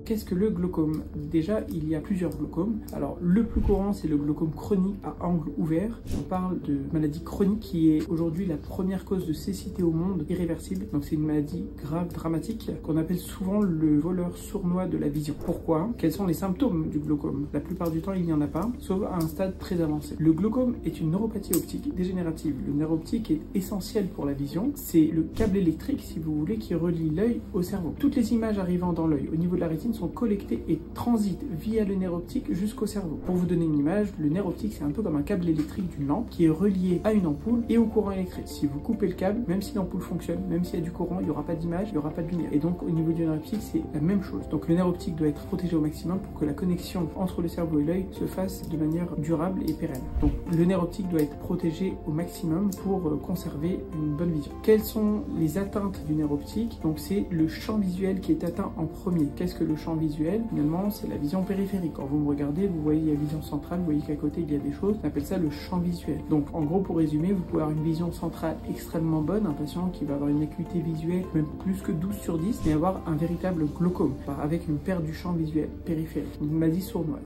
qu'est-ce que le glaucome? Déjà, il y a plusieurs glaucomes. Alors, le plus courant, c'est le glaucome chronique à angle ouvert. On parle de maladie chronique qui est aujourd'hui la première cause de cécité au monde, irréversible. Donc, c'est une maladie grave, dramatique, qu'on appelle souvent le voleur sournois de la vision. Pourquoi? Quels sont les symptômes du glaucome? La plupart du temps, il n'y en a pas, sauf à un stade très avancé. Le glaucome est une neuropathie optique dégénérative. Le nerf optique est essentiel pour la vision. C'est le câble électrique, si vous voulez, qui relie l'œil au cerveau. Toutes les images arrivant dans l'œil au niveau de la rétine sont collectées et transitent via le nerf optique jusqu'au cerveau. Pour vous donner une image, le nerf optique, c'est un peu comme un câble électrique d'une lampe qui est relié à une ampoule et au courant électrique. Si vous coupez le câble, même si l'ampoule fonctionne, même s'il y a du courant, il n'y aura pas d'image, il n'y aura pas de lumière. Et donc, au niveau du nerf optique, c'est la même chose. Donc, le nerf optique doit être protégé au maximum pour que la connexion entre le cerveau et l'œil se fasse de manière durable et pérenne. Donc, le nerf optique doit être protégé au maximum pour conserver une bonne vision. Quelles sont les atteintes du nerf optique? Donc, c'est le champ visuel qui est atteint en premier. Qu'est-ce que le champ visuel? Finalement, c'est la vision périphérique. Quand vous me regardez, vous voyez la vision centrale, vous voyez qu'à côté, il y a des choses. On appelle ça le champ visuel. Donc, en gros, pour résumer, vous pouvez avoir une vision centrale extrêmement bonne, un patient qui va avoir une acuité visuelle même plus que 12 sur 10, mais avoir un véritable glaucome, avec une perte du champ visuel périphérique, une maladie sournoise.